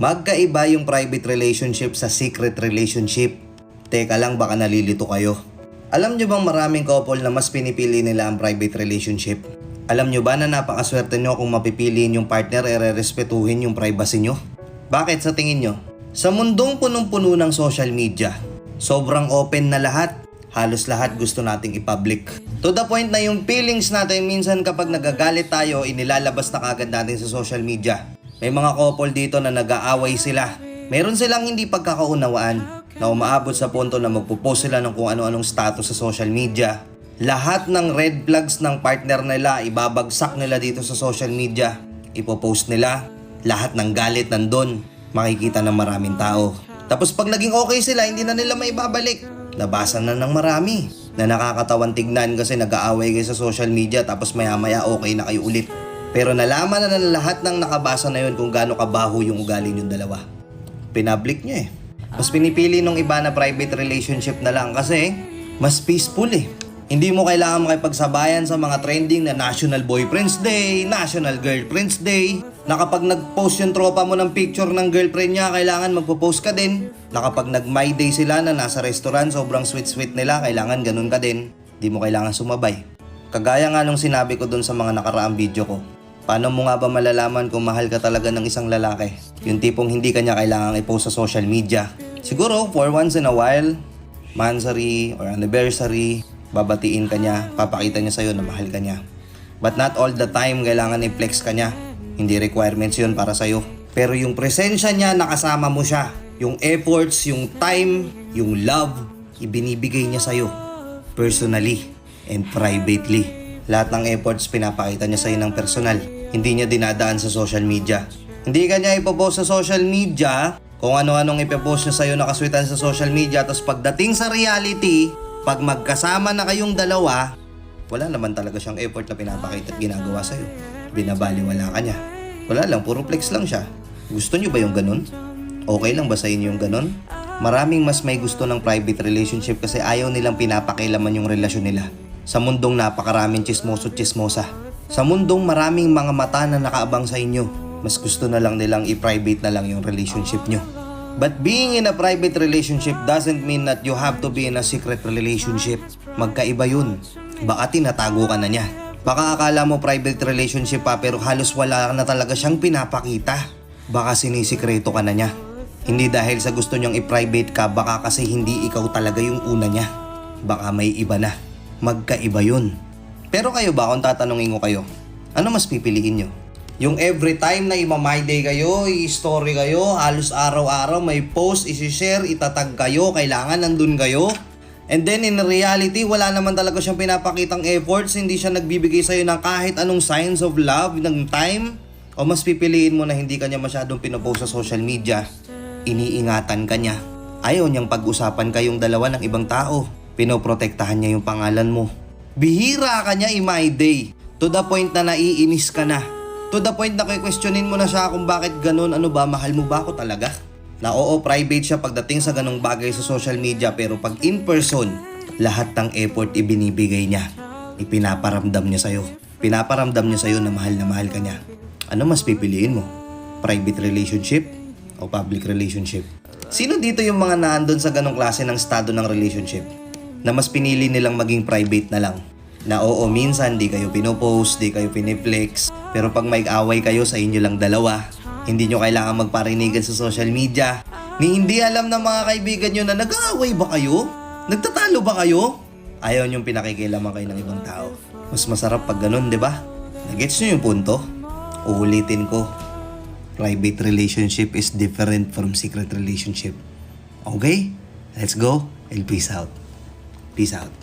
Magkaiba yung private relationship sa secret relationship. Teka lang, baka nalilito kayo. Alam nyo bang maraming couple na mas pinipili nila ang private relationship? Alam nyo ba na napakaswerte nyo kung mapipiliin yung partner respetuhin yung privacy nyo? Bakit sa tingin nyo? Sa mundong punong-puno ng social media, sobrang open na lahat. Halos lahat gusto nating i-public. To the point na yung feelings natin minsan kapag nagagalit tayo, inilalabas na kagad natin sa social media. May mga couple dito na nag-aaway sila. Meron silang hindi pagkakaunawaan na umaabot sa punto na magpo-post sila ng kung ano-anong status sa social media. Lahat ng red flags ng partner nila, ibabagsak nila dito sa social media. Ipopost nila. Lahat ng galit nandun. Makikita ng maraming tao. Tapos pag naging okay sila, hindi na nila maibabalik. Nabasa na ng marami. Na nakakatawan tignan kasi nag-aaway kayo sa social media tapos maya-maya okay na kayo ulit. Pero nalaman na ng lahat ng nakabasa na yun kung gaano kabaho yung ugali yung dalawa. Pinablik nyo eh. Mas pinipili nung iba na private relationship na lang kasi mas peaceful eh. Hindi mo kailangan makipagsabayan sa mga trending na National Boyfriend's Day, National Girlfriend's Day. Na kapag nag-post yung tropa mo ng picture ng girlfriend niya, kailangan magpo-post ka din. Na kapag nag-My Day sila na nasa restaurant, sobrang sweet-sweet nila, kailangan ganun ka din. Hindi mo kailangan sumabay. Kagaya nga nung sinabi ko dun sa mga nakaraang video ko. Paano mo nga ba malalaman kung mahal ka talaga ng isang lalaki? Yung tipong hindi kanya kailangang i-post sa social media. Siguro, for once in a while, mansary or anniversary, babatiin ka niya, papakita niya sa'yo na mahal ka niya. But not all the time kailangan i-flex ka niya. Hindi requirements yun para sa'yo. Pero yung presensya niya, nakasama mo siya. Yung efforts, yung time, yung love, ibinibigay niya sa'yo. Personally and privately. Lahat ng efforts pinapakita niya sa'yo ng personal. Hindi niya dinadaan sa social media. Hindi ka niya ipopost sa social media kung ano-anong ipopost niya sa'yo nakaswitan sa social media. Tapos pagdating sa reality, pag magkasama na kayong dalawa, wala naman talaga siyang effort na pinapakita at ginagawa sa'yo. Binabaliwala ka niya. Wala lang, puro flex lang siya. Gusto niyo ba yung ganun? Okay lang ba sa inyo yung ganun? Maraming mas may gusto ng private relationship kasi ayaw nilang pinapakilaman yung relasyon nila. Sa mundong napakaraming chismoso-chismosa. Sa mundong maraming mga mata na nakaabang sa inyo, mas gusto na lang nilang i-private na lang yung relationship nyo. But being in a private relationship doesn't mean that you have to be in a secret relationship. Magkaiba yun. Baka tinatago ka na niya. Baka akala mo private relationship pa pero halos wala na talaga siyang pinapakita. Baka sinisikreto ka na niya. Hindi dahil sa gusto niyang i-private ka, baka kasi hindi ikaw talaga yung una niya. Baka may iba na. Magkaiba yun. Pero kayo ba, kung tatanungin ko kayo, ano mas pipiliin nyo? Yung every time na ima-My Day kayo, i-story kayo, halos araw-araw may post, isi-share, itatag kayo, kailangan nandun kayo. And then in reality, wala naman talaga siyang pinapakitang efforts, hindi siya nagbibigay sa'yo ng kahit anong signs of love, ng time. O mas pipiliin mo na hindi kanya masyadong pinopost sa social media, iniingatan ka niya. Ayaw niyang pag-usapan kayong dalawa ng ibang tao. Pinoprotektahan niya yung pangalan mo. Bihira ka niya i-My Day. To the point na naiinis ka na. To the point na questionin mo na siya kung bakit ganun, ano ba, mahal mo ba ako talaga? Na oo, private siya pagdating sa ganung bagay sa social media pero pag in person, lahat ng effort ibinibigay niya. Ipinaparamdam niya sa'yo. Pinaparamdam niya sa'yo na mahal ka niya. Ano mas pipiliin mo? Private relationship o public relationship? Sino dito yung mga naandun sa ganong klase ng estado ng relationship? Na mas pinili nilang maging private na lang. Na oo, minsan di kayo pinopost, di kayo piniflex. Pero pag may away kayo sa inyo lang dalawa, hindi nyo kailangan magparinigan sa social media. Ni hindi alam ng mga kaibigan nyo na nag-aaway ba kayo? Nagtatalo ba kayo? Ayaw nyong pinakikilaman kayo ng ibang tao. Mas masarap pag ganun, di ba? Nagets nyo yung punto? Uulitin ko. Private relationship is different from secret relationship. Okay? Let's go and peace out. Peace out.